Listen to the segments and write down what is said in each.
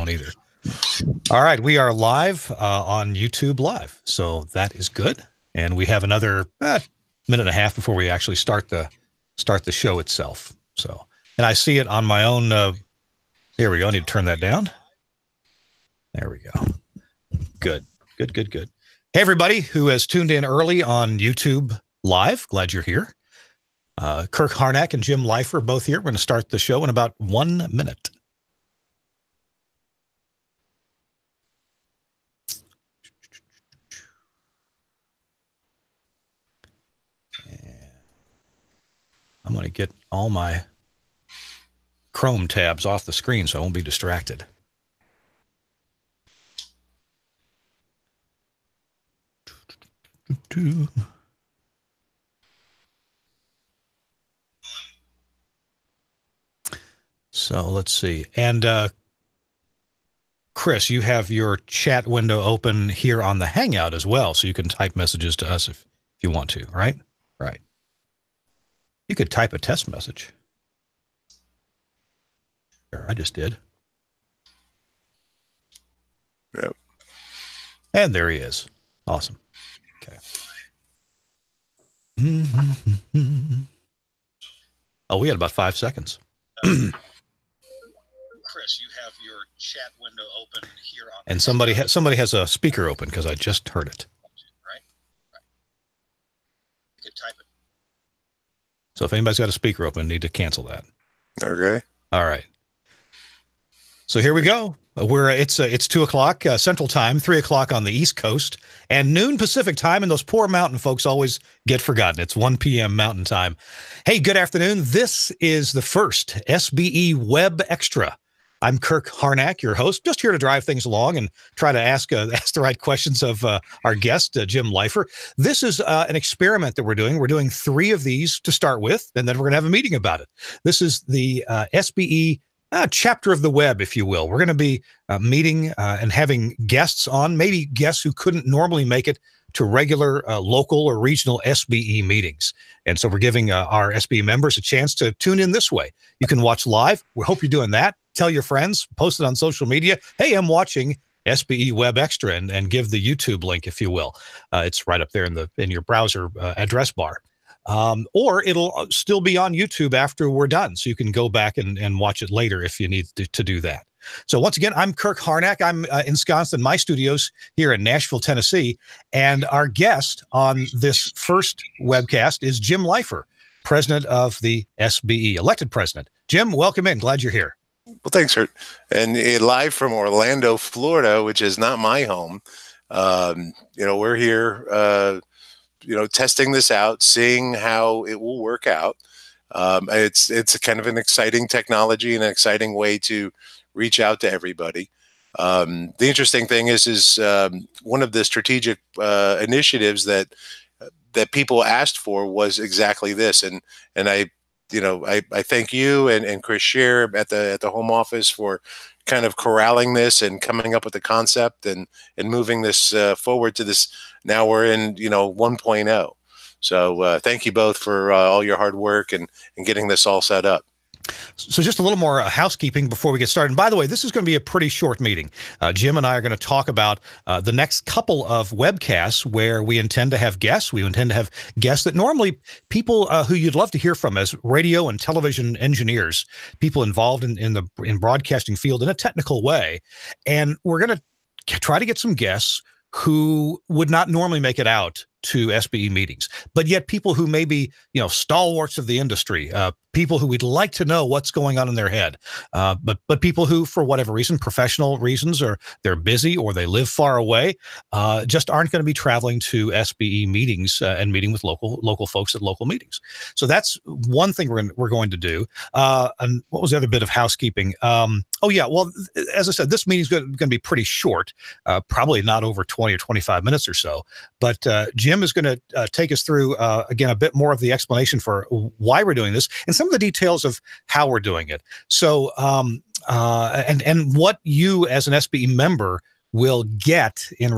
won't either. All right, we are live on YouTube Live, so that is good. And we have another minute and a half before we actually start the show itself. So, and I see it on my own. Here we go. I need to turn that down. There we go. Good. Hey, everybody who has tuned in early on YouTube Live. Glad you're here. Kirk Harnack and Jim Leifer both here. We're going to start the show in about 1 minute. I'm going to get all my Chrome tabs off the screen so I won't be distracted. So let's see. And Chris, you have your chat window open here on the Hangout as well, so you can type messages to us if you want to, right? Right. You could type a test message. Sure, I just did. Yep. And there he is. Awesome. Okay. Oh, we had about 5 seconds. Chris, you have your chat window open here on. And somebody has a speaker open because I just heard it. Right. You could type it. So if anybody's got a speaker open, need to cancel that. Okay. All right. So here we go. It's 2 o'clock Central Time, 3 o'clock on the East Coast, and noon Pacific Time. And those poor mountain folks always get forgotten. It's 1 p.m. Mountain Time. Hey, good afternoon. This is the first SBE WEBxtra. I'm Kirk Harnack, your host, just here to drive things along and try to ask the right questions of our guest, Jim Leifer. This is an experiment that we're doing. We're doing 3 of these to start with, and then we're going to have a meeting about it. This is the SBE chapter of the web, if you will. We're going to be meeting and having guests on, maybe guests who couldn't normally make it to regular local or regional SBE meetings. And so we're giving our SBE members a chance to tune in this way. You can watch live. We hope you're doing that. Tell your friends, post it on social media. Hey, I'm watching SBE WEBxtra, and give the YouTube link, if you will. It's right up there in your browser address bar. Or it'll still be on YouTube after we're done, so you can go back and watch it later if you need to do that. So once again, I'm Kirk Harnack. I'm ensconced in my studios here in Nashville, Tennessee, and our guest on this first webcast is Jim Leifer, president of the SBE, elected president. Jim, welcome in. Glad you're here. Well, thanks, Kurt. And live from Orlando, Florida, which is not my home. We're here, testing this out, seeing how it will work out. It's a kind of an exciting technology and an exciting way to reach out to everybody. The interesting thing is one of the strategic initiatives that people asked for was exactly this, and I thank you and Chris Scheer at the home office for kind of corralling this and coming up with the concept and moving this forward to this. Now we're in 1.0. So thank you both for all your hard work and getting this all set up. So just a little more housekeeping before we get started. And by the way, this is going to be a pretty short meeting. Jim and I are going to talk about the next couple of webcasts where we intend to have guests. We intend to have guests that normally people who you'd love to hear from as radio and television engineers, people involved in broadcasting field in a technical way. And we're going to try to get some guests who would not normally make it out to SBE meetings, but yet people who may be, stalwarts of the industry, people who we'd like to know what's going on in their head, but people who, for whatever reason, professional reasons, or they're busy or they live far away, just aren't going to be traveling to SBE meetings and meeting with local folks at local meetings. So that's one thing we're going to do. And what was the other bit of housekeeping? Oh yeah, well, as I said, this meeting's going to be pretty short, probably not over 20 or 25 minutes or so. But Jim is going to take us through again a bit more of the explanation for why we're doing this and some of the details of how we're doing it. So and what you as an SBE member will get in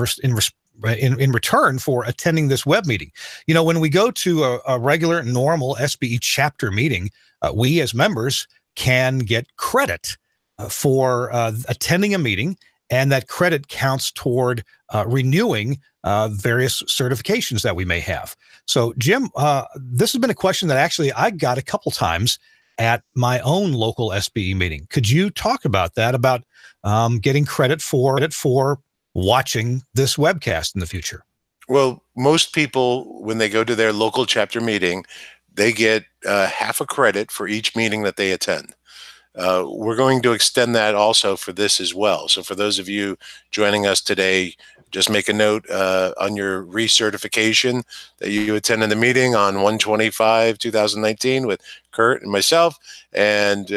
return for attending this web meeting. When we go to a regular, normal SBE chapter meeting, we as members can get credit for attending a meeting, and that credit counts toward renewing various certifications that we may have. So, Jim, this has been a question that actually I got a couple times at my own local SBE meeting. Could you talk about that, about getting credit for watching this webcast in the future? Well, most people, when they go to their local chapter meeting, they get half a credit for each meeting that they attend. We're going to extend that also for this as well. So for those of you joining us today, just make a note on your recertification that you attended the meeting on 1/25/2019 with Kurt and myself, and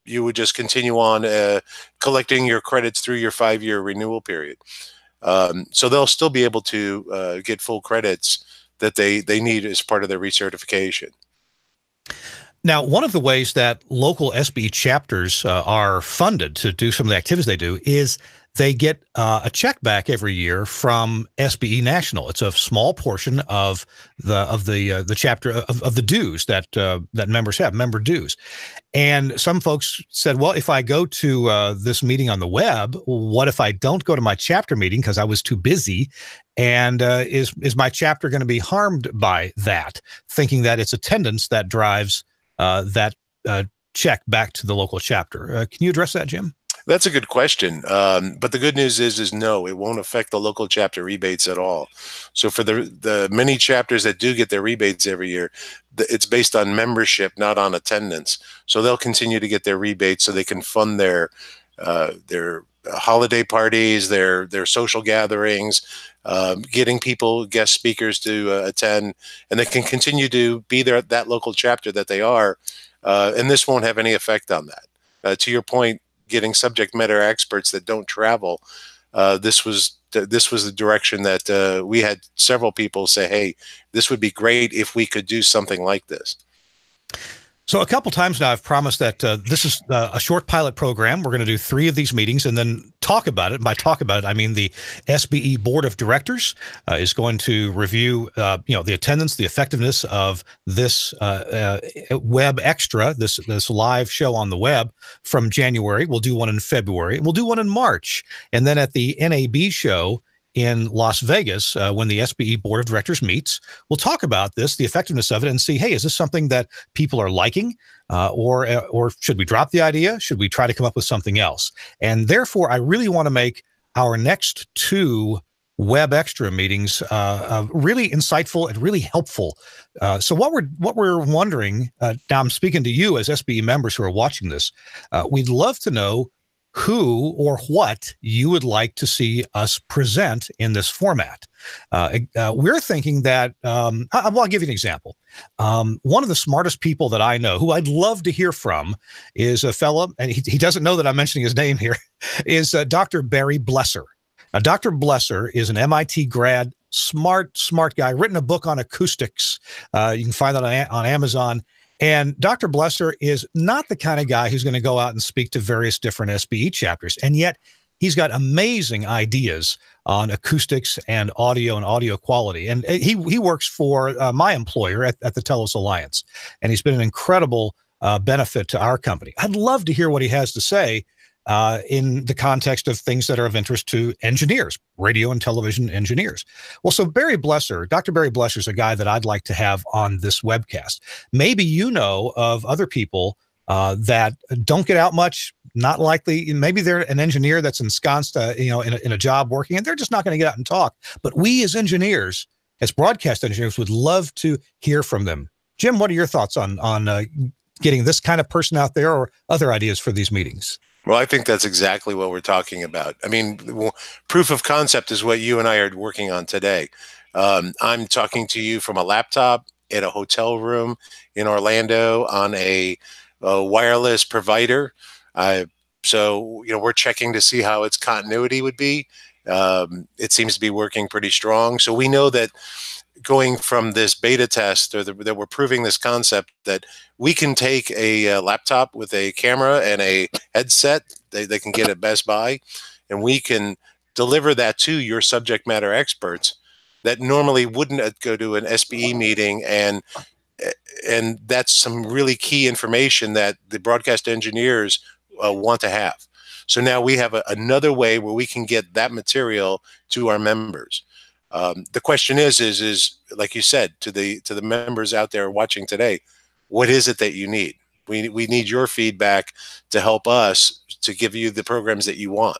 you would just continue on collecting your credits through your 5-year renewal period. So they'll still be able to get full credits that they need as part of their recertification. Now, one of the ways that local SBE chapters are funded to do some of the activities they do is they get a check back every year from SBE National. It's a small portion of the chapter of the dues that that members have, member dues. And some folks said, well, if I go to this meeting on the web, what if I don't go to my chapter meeting because I was too busy? And is my chapter going to be harmed by that, thinking that it's attendance that drives that check back to the local chapter? Can you address that, Jim? That's a good question. But the good news is no, it won't affect the local chapter rebates at all. So for the many chapters that do get their rebates every year, it's based on membership, not on attendance. So they'll continue to get their rebates so they can fund their holiday parties, their social gatherings, getting people, guest speakers to attend, and they can continue to be there at that local chapter that they are. And this won't have any effect on that. To your point, getting subject matter experts that don't travel, this was the direction that we had several people say, hey, this would be great if we could do something like this. So a couple times now I've promised that this is a short pilot program. We're going to do 3 of these meetings and then talk about it. And by talk about it, I mean the SBE Board of Directors is going to review, the attendance, the effectiveness of this WEBxtra, this live show on the web from January. We'll do one in February. We'll do one in March. And then at the NAB show in Las Vegas, when the SBE Board of Directors meets, we'll talk about this, the effectiveness of it, and see, hey, is this something that people are liking, or should we drop the idea? Should we try to come up with something else? And therefore, I really want to make our next 2 WEBxtra meetings really insightful and really helpful. So what we're wondering, now I'm speaking to you as SBE members who are watching this, we'd love to know who or what you would like to see us present in this format. We're thinking that, I'll give you an example. One of the smartest people that I know, who I'd love to hear from, is a fellow, and he doesn't know that I'm mentioning his name here, is Dr. Barry Blesser. Now, Dr. Blesser is an MIT grad, smart guy, written a book on acoustics. You can find that on Amazon. And Dr. Blesser is not the kind of guy who's going to go out and speak to various different SBE chapters. And yet he's got amazing ideas on acoustics and audio quality. And he works for my employer at the Telos Alliance. And he's been an incredible benefit to our company. I'd love to hear what he has to say in the context of things that are of interest to engineers, radio and television engineers. Well, so Dr. Barry Blesser is a guy that I'd like to have on this webcast. Maybe you know of other people that don't get out much, not likely. Maybe they're an engineer that's ensconced, in a job working, and they're just not going to get out and talk. But we as engineers, as broadcast engineers, would love to hear from them. Jim, what are your thoughts on getting this kind of person out there, or other ideas for these meetings? Well, I think that's exactly what we're talking about. I mean, proof of concept is what you and I are working on today. I'm talking to you from a laptop in a hotel room in Orlando on a wireless provider. So, we're checking to see how its continuity would be. It seems to be working pretty strong. So we know that going from this beta test, or that we're proving this concept that we can take a laptop with a camera and a headset they can get at Best Buy, and we can deliver that to your subject matter experts that normally wouldn't go to an SBE meeting. And that's some really key information that the broadcast engineers want to have. So now we have another way where we can get that material to our members. The question is like you said, to the members out there watching today, what is it that you need? We need your feedback to help us to give you the programs that you want.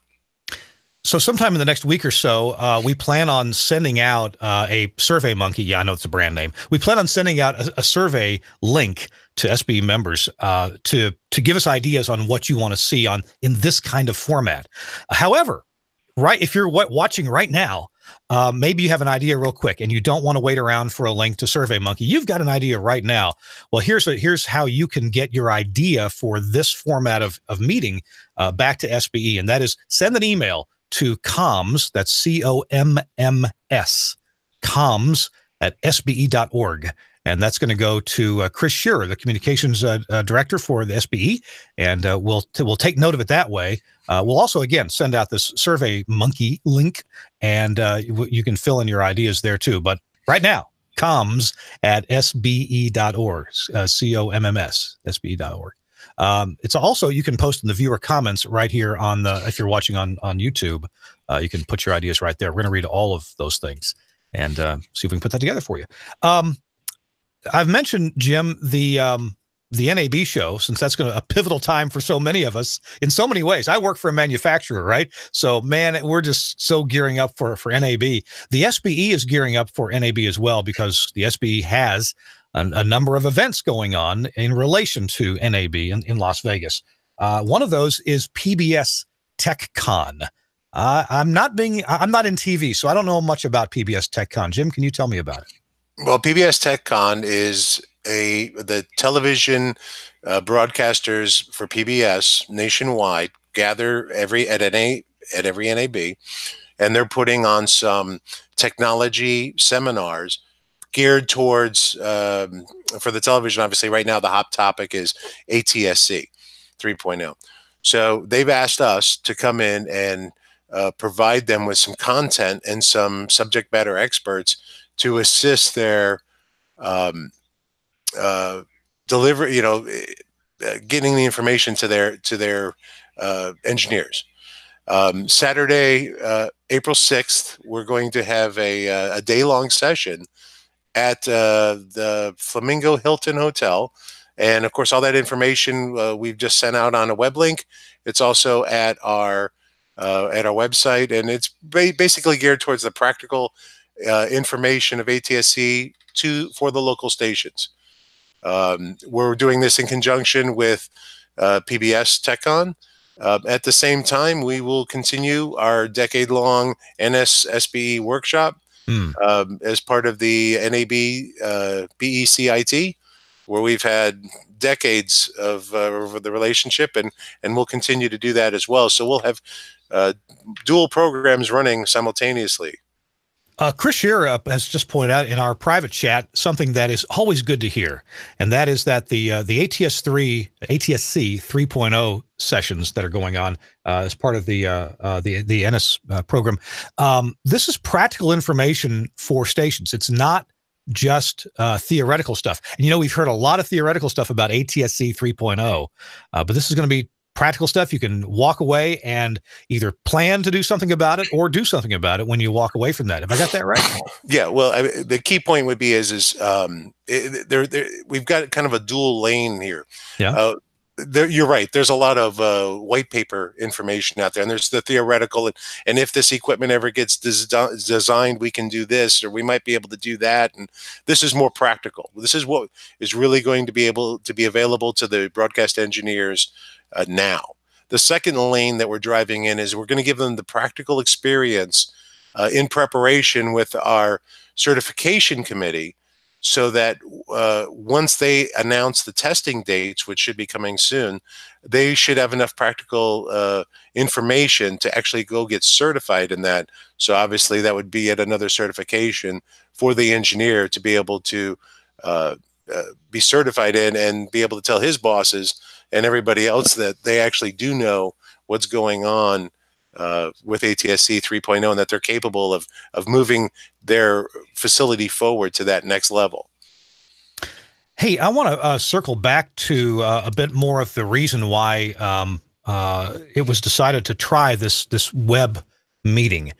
So sometime in the next week or so, we plan on sending out a Survey Monkey. Yeah, I know it's a brand name. We plan on sending out a survey link to SBE members to give us ideas on what you want to see in this kind of format. However, if you're watching right now, maybe you have an idea real quick and you don't want to wait around for a link to Survey Monkey. You've got an idea right now. Well, here's how you can get your idea for this format of meeting back to SBE, and that is send an email to comms, that's C-O-M-M-S, comms at sbe.org. And that's going to go to Chris Shearer, the communications director for the SBE, and we'll take note of it that way. We'll also, again, send out this Survey Monkey link, and you can fill in your ideas there too. But right now, comms at sbe.org, C-O-M-M-S, sbe.org. It's also, you can post in the viewer comments right here on if you're watching on YouTube, you can put your ideas right there. We're going to read all of those things and see if we can put that together for you. I've mentioned, Jim, the NAB show, since that's a pivotal time for so many of us in so many ways. I work for a manufacturer, right? So, man, we're just so gearing up for NAB. The SBE is gearing up for NAB as well, because the SBE has a number of events going on in relation to NAB in Las Vegas. One of those is PBS TechCon. I'm not in TV, so I don't know much about PBS TechCon. Jim, can you tell me about it? Well, PBS TechCon is the television broadcasters for PBS nationwide gather at every NAB, and they're putting on some technology seminars geared towards for the television. Obviously, right now the hot topic is ATSC 3.0. So they've asked us to come in and provide them with some content and some subject matter experts to assist their delivery, getting the information to their engineers. Saturday, April 6th, we're going to have a day-long session at the Flamingo Hilton Hotel. And of course, all that information we've just sent out on a web link. It's also at our website, and it's basically geared towards the practical information of ATSC for the local stations. We're doing this in conjunction with PBS TechCon. At the same time, we will continue our decade-long SBE workshop as part of the NAB BECIT, where we've had decades of the relationship, and we'll continue to do that as well. So we'll have dual programs running simultaneously. Chris Shearer has just pointed out in our private chat something that is always good to hear, and that is that the ATSC 3.0 sessions that are going on as part of the NS program. This is practical information for stations. It's not just theoretical stuff. And we've heard a lot of theoretical stuff about ATSC 3.0, but this is going to be practical stuff. You can walk away and either plan to do something about it or do something about it when you walk away from that. Have I got that right? Yeah. Well, the key point would be we've got kind of a dual lane here. Yeah. You're right. There's a lot of white paper information out there, and there's the theoretical. And if this equipment ever gets designed, we can do this, or we might be able to do that. And this is more practical. This is what is really going to be able to be available to the broadcast engineers now. The second lane that we're driving in is we're going to give them the practical experience in preparation with our certification committee, so that once they announce the testing dates, which should be coming soon, they should have enough practical information to actually go get certified in that. So obviously that would be yet another certification for the engineer to be able to be certified in and be able to tell his bosses and everybody else that they actually do know what's going on with ATSC 3.0, and that they're capable of moving their facility forward to that next level. Hey, I want to circle back to a bit more of the reason why it was decided to try this web meeting.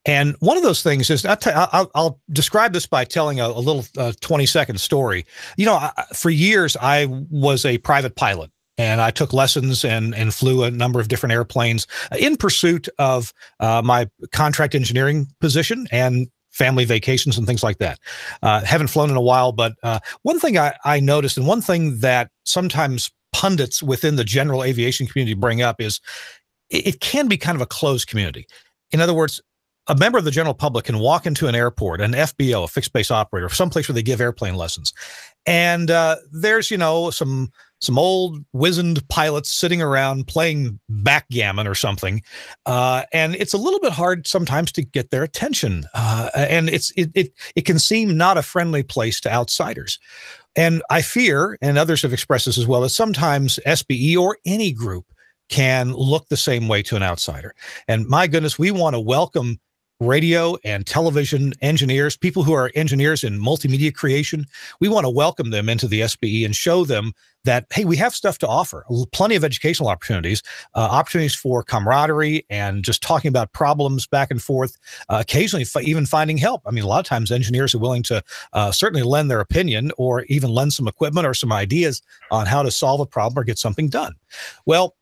And one of those things is, I'll describe this by telling a little 20-second story. You know, for years, I was a private pilot, and I took lessons and flew a number of different airplanes in pursuit of my contract engineering position and family vacations and things like that. Haven't flown in a while, but one thing I noticed, and one thing that sometimes pundits within the general aviation community bring up, is it can be kind of a closed community. In other words, a member of the general public can walk into an airport, an FBO, a fixed base operator, someplace where they give airplane lessons. And there's, you know, some old wizened pilots sitting around playing backgammon or something. And it's a little bit hard sometimes to get their attention. And it can seem not a friendly place to outsiders. And I fear, and others have expressed this as well, that sometimes SBE or any group can look the same way to an outsider. And my goodness, we want to welcome radio and television engineers, people who are engineers in multimedia creation. We want to welcome them into the SBE and show them that, hey, we have stuff to offer, plenty of educational opportunities, opportunities for camaraderie and just talking about problems back and forth, occasionally even finding help. I mean, a lot of times engineers are willing to certainly lend their opinion or even lend some equipment or some ideas on how to solve a problem or get something done. Well,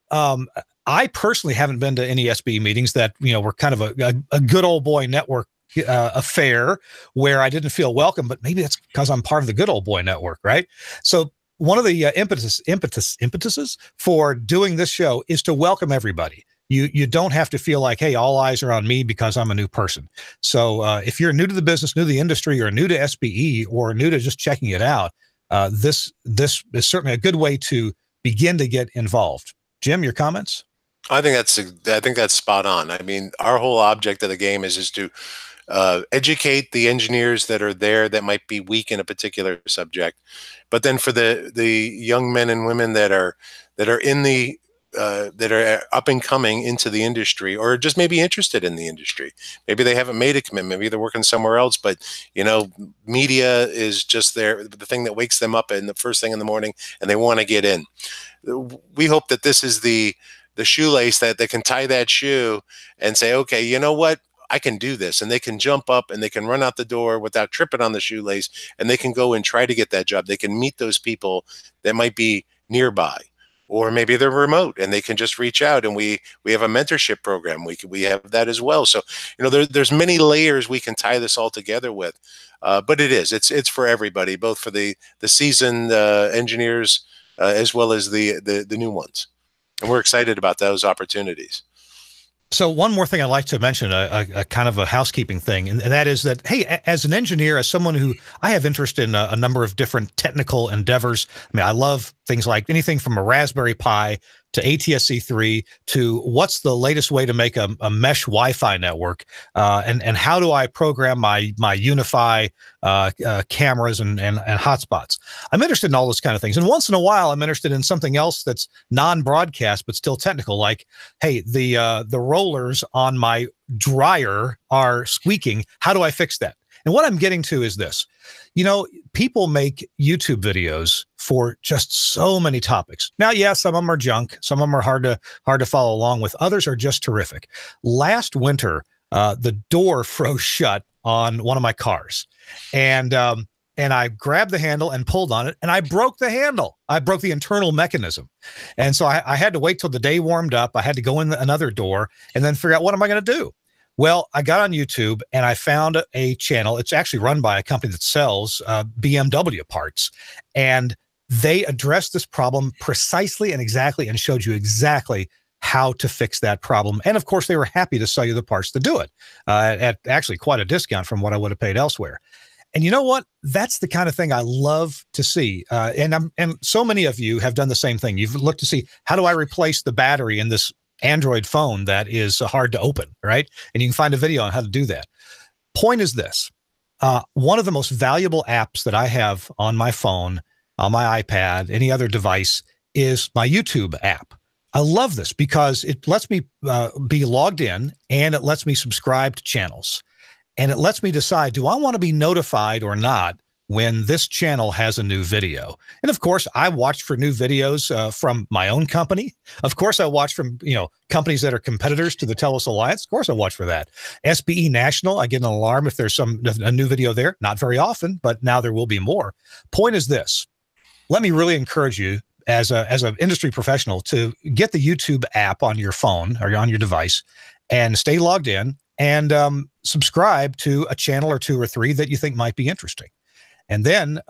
I personally haven't been to any SBE meetings that, you know, were kind of a good old boy network affair where I didn't feel welcome, but maybe that's because I'm part of the good old boy network, right? So one of the impetuses for doing this show is to welcome everybody. You don't have to feel like, hey, all eyes are on me because I'm a new person. So if you're new to the business, new to the industry, or new to SBE, or new to just checking it out, this is certainly a good way to begin to get involved. Jim, your comments? I think that's spot on. I mean, our whole object of the game is to educate the engineers that are there that might be weak in a particular subject, but then for the young men and women that are in the that are up and coming into the industry, or just maybe interested in the industry. Maybe they haven't made a commitment. Maybe they're working somewhere else, but you know, media is just the thing that wakes them up in the first thing in the morning, and they want to get in. We hope that this is the shoelace that they can tie that shoe and say, okay, you know what? I can do this. And they can jump up and they can run out the door without tripping on the shoelace, and they can go and try to get that job. They can meet those people that might be nearby, or maybe they're remote and they can just reach out. And we have a mentorship program. We have that as well. So, you know, there's many layers we can tie this all together with, but it's for everybody, both for the seasoned engineers as well as the new ones. And we're excited about those opportunities. So one more thing I'd like to mention, a kind of a housekeeping thing, and that is that, hey, as an engineer, as someone who I have interest in a number of different technical endeavors. I mean, I love things like anything from a Raspberry Pi to ATSC3 to what's the latest way to make a mesh Wi-Fi network, and how do I program my Unify cameras and hotspots. I'm interested in all those kind of things. And once in a while, I'm interested in something else that's non-broadcast but still technical, like, hey, the rollers on my dryer are squeaking. How do I fix that? And what I'm getting to is this. You know, people make YouTube videos for just so many topics. Now, yeah, some of them are junk. Some of them are hard to follow along with. Others are just terrific. Last winter, the door froze shut on one of my cars, and I grabbed the handle and pulled on it, and I broke the handle. I broke the internal mechanism. And so I had to wait till the day warmed up. I had to go in another door and then figure out, what am I going to do? Well, I got on YouTube and I found a channel. It's actually run by a company that sells BMW parts. And they addressed this problem precisely and exactly and showed you exactly how to fix that problem. And of course, they were happy to sell you the parts to do it at actually quite a discount from what I would have paid elsewhere. And you know what? That's the kind of thing I love to see. And so many of you have done the same thing. You've looked to see, how do I replace the battery in this Android phone that is hard to open, right? And you can find a video on how to do that. Point is this. One of the most valuable apps that I have on my phone, on my iPad, any other device, is my YouTube app. I love this because it lets me be logged in, and it lets me subscribe to channels. And it lets me decide, do I want to be notified or not when this channel has a new video. And of course, I watch for new videos from my own company. Of course, I watch from, companies that are competitors to the TELUS Alliance. Of course, I watch for that. SBE National, I get an alarm if there's a new video there. Not very often, but now there will be more. Point is this. Let me really encourage you as an industry professional to get the YouTube app on your phone or on your device and stay logged in and subscribe to a channel or 2 or 3 that you think might be interesting. And then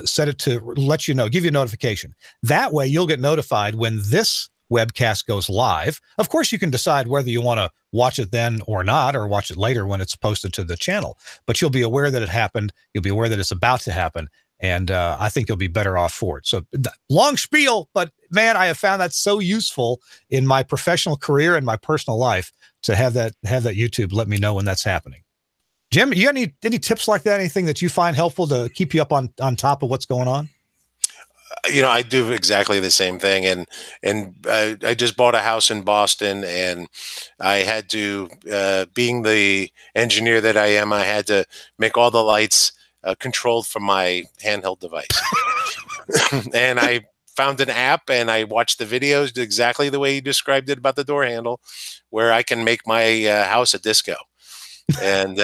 set it to let you know, give you a notification. That way you'll get notified when this webcast goes live. Of course, you can decide whether you want to watch it then or not, or watch it later when it's posted to the channel. But you'll be aware that it happened. You'll be aware that it's about to happen. And I think you'll be better off for it. So long spiel, but man, I have found that so useful in my professional career and my personal life to have that YouTube let me know when that's happening. Jim, you got any tips like that? Anything that you find helpful to keep you up on top of what's going on? I do exactly the same thing. And I just bought a house in Boston, and I had to, being the engineer that I am, I had to make all the lights controlled from my handheld device. And I found an app, and I watched the videos exactly the way you described it about the door handle, where I can make my house a disco. And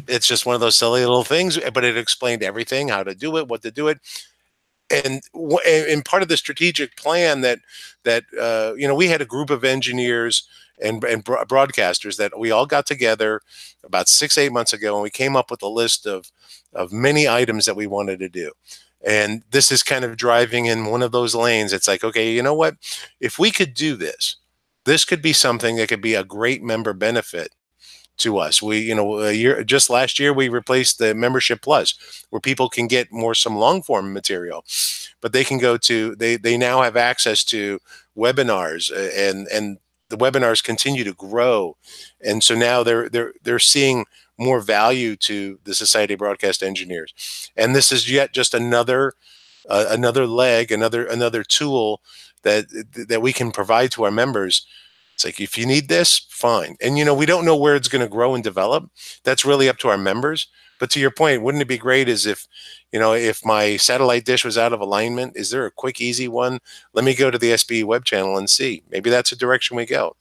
it's just one of those silly little things, but it explained everything, how to do it, what to do it. And part of the strategic plan that we had a group of engineers and broadcasters that we all got together about 6-8 months ago, and we came up with a list of many items that we wanted to do. And this is kind of driving in one of those lanes. It's like, okay, you know what? If we could do this, this could be something that could be a great member benefit to us. We, just last year, we replaced the Membership Plus, where people can get some long form material, but they can go to, they now have access to webinars, and the webinars continue to grow. And so now they're seeing more value to the Society of Broadcast Engineers. And this is yet just another leg, another tool that we can provide to our members. It's like, if you need this, fine. And, we don't know where it's going to grow and develop. That's really up to our members. But to your point, wouldn't it be great as if my satellite dish was out of alignment? Is there a quick, easy one? Let me go to the SBE web channel and see. Maybe that's a direction we go.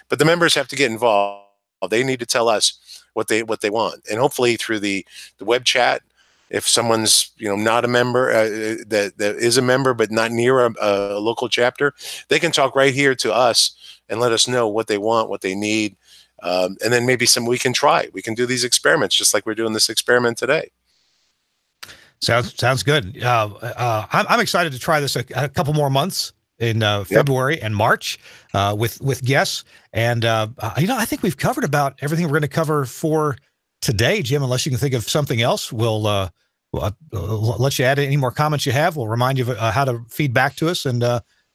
But the members have to get involved. They need to tell us what they want. And hopefully through the web chat, if someone's not a member, that is a member but not near a local chapter, they can talk right here to us and let us know what they want, what they need, and then maybe we can try. We can do these experiments just like we're doing this experiment today. Sounds good. I'm excited to try this a couple more months in February and March with guests. And I think we've covered about everything we're going to cover for today, Jim. Unless you can think of something else, we'll let you add any more comments you have. We'll remind you of how to feed back to us, and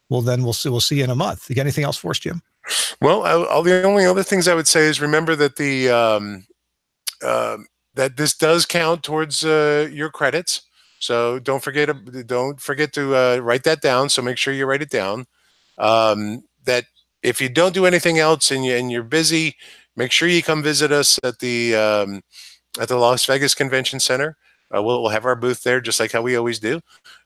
we'll see you in a month. You got anything else for us, Jim? Well, the only other things I would say is remember that that this does count towards your credits. So don't forget to write that down. So make sure you write it down. That if you don't do anything else and you're busy, make sure you come visit us at the Las Vegas Convention Center. We'll have our booth there, just like how we always do.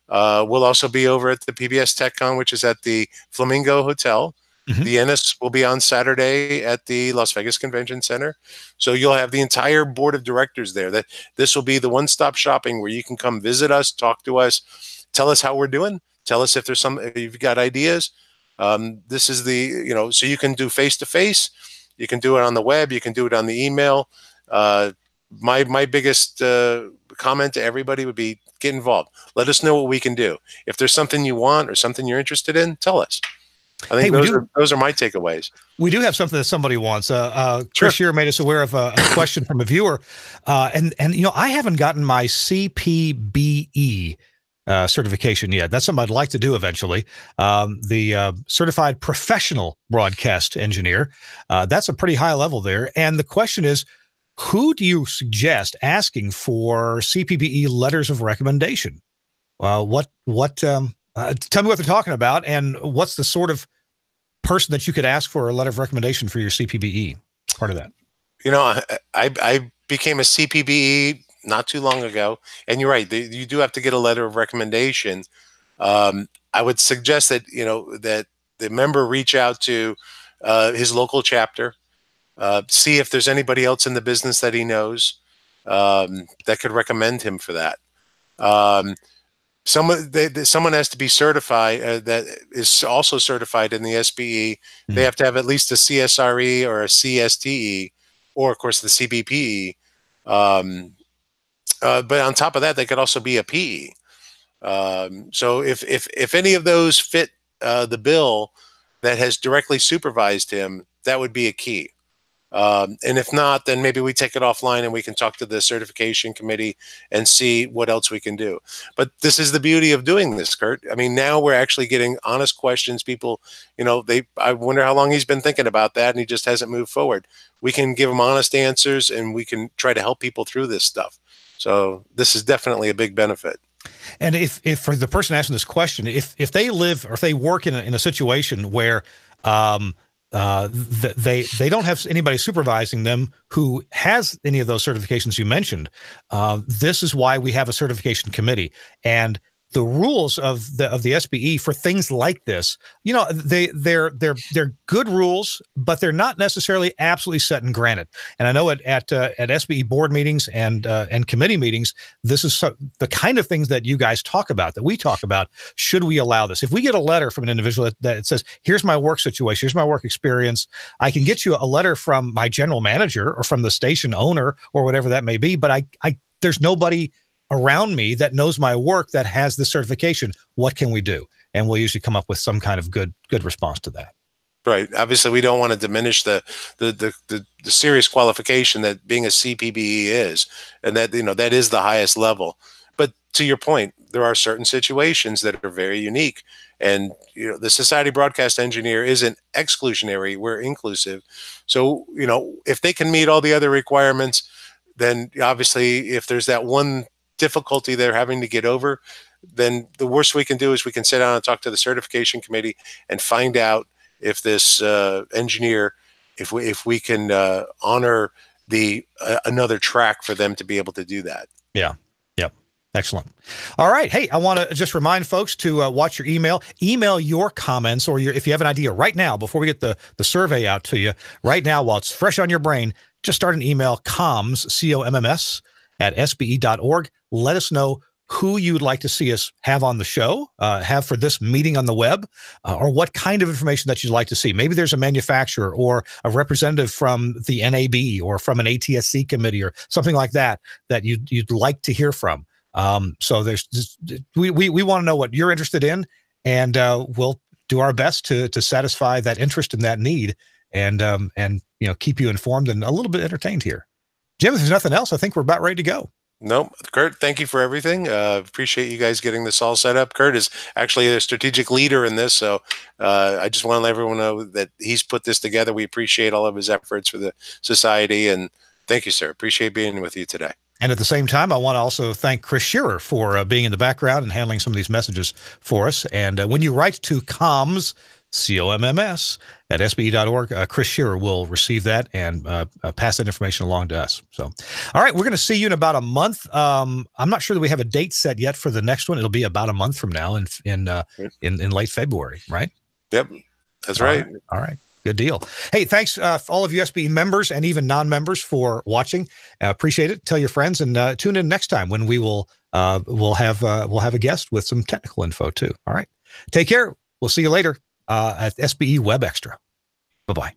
We'll also be over at the PBS TechCon, which is at the Flamingo Hotel. Mm-hmm. The Ennis will be on Saturday at the Las Vegas Convention Center. So you'll have the entire board of directors there. That this will be the one-stop shopping where you can come visit us, talk to us, tell us how we're doing, tell us if you've got ideas. This is so you can do face-to-face. You can do it on the web. You can do it on the email. My biggest comment to everybody would be, get involved. Let us know what we can do. If there's something you want or something you're interested in, tell us. I think those are my takeaways. We do have something that somebody wants. Chris here made us aware of a question from a viewer. And I haven't gotten my CPBE certification yet. That's something I'd like to do eventually. The Certified Professional Broadcast Engineer. That's a pretty high level there. And the question is, who do you suggest asking for CPBE letters of recommendation? Tell me what they're talking about, and what's the sort of person that you could ask for a letter of recommendation for your CPBE part of that? I became a CPBE not too long ago. And you're right, you do have to get a letter of recommendation. I would suggest that, that the member reach out to his local chapter, see if there's anybody else in the business that he knows that could recommend him for that. Someone has to be certified that is also certified in the SBE. Mm-hmm. They have to have at least a CSRE or a CSTE, or of course the CBPE. But on top of that, they could also be a PE. So if any of those fit the bill that has directly supervised him, that would be a key. And if not, then maybe we take it offline and we can talk to the certification committee and see what else we can do. But this is the beauty of doing this, Kurt. I mean, now we're actually getting honest questions. People, I wonder how long he's been thinking about that and he just hasn't moved forward. We can give him honest answers and we can try to help people through this stuff. So this is definitely a big benefit. And if for the person asking this question, if they live or if they work in a situation where they don't have anybody supervising them who has any of those certifications you mentioned, this is why we have a certification committee. And the rules of the SBE for things like this, they're good rules, but they're not necessarily absolutely set in granite. And I know at SBE board meetings and committee meetings, this is the kind of things that you guys talk about, that we talk about. Should we allow this? If we get a letter from an individual that says, "Here's my work situation, here's my work experience," I can get you a letter from my general manager or from the station owner or whatever that may be. But there's nobody around me that knows my work that has the certification. What can we do? And we'll usually come up with some kind of good response to that. Right. Obviously, we don't want to diminish the serious qualification that being a CPBE is, and that that is the highest level. But to your point, there are certain situations that are very unique, and the Society Broadcast Engineer isn't exclusionary; we're inclusive. So if they can meet all the other requirements, then obviously, if there's that one difficulty they're having to get over, then the worst we can do is we can sit down and talk to the certification committee and find out if this engineer, if we can honor the another track for them to be able to do that. Yeah. Yep. Excellent. All right. Hey, I want to just remind folks to watch your email. Email your comments or if you have an idea right now, before we get the survey out to you right now, while it's fresh on your brain, just start an email, comms, C-O-M-M-S, at SBE.org. Let us know who you'd like to see us have on the show, have for this meeting on the web, or what kind of information that you'd like to see. Maybe there's a manufacturer or a representative from the NAB or from an ATSC committee or something like that you'd like to hear from. So we want to know what you're interested in, and we'll do our best to satisfy that interest and that need, and keep you informed and a little bit entertained here. Jim, if there's nothing else, I think we're about ready to go. No, Kurt, thank you for everything. Appreciate you guys getting this all set up. Kurt is actually a strategic leader in this, so I just want to let everyone know that he's put this together. We appreciate all of his efforts for the society, and thank you, sir. Appreciate being with you today. And at the same time, I want to also thank Chris Shearer for being in the background and handling some of these messages for us. And when you write to comms, C-O-M-M-S, at SBE.org, Chris Shearer will receive that and pass that information along to us. So, all right, we're going to see you in about a month. I'm not sure that we have a date set yet for the next one. It'll be about a month from now in late February, right? Yep, that's right. All right. Good deal. Hey, thanks for all of you SBE members and even non-members for watching. Appreciate it. Tell your friends and tune in next time when we'll have a guest with some technical info too. All right. Take care. We'll see you later at SBE Webxtra. Bye-bye.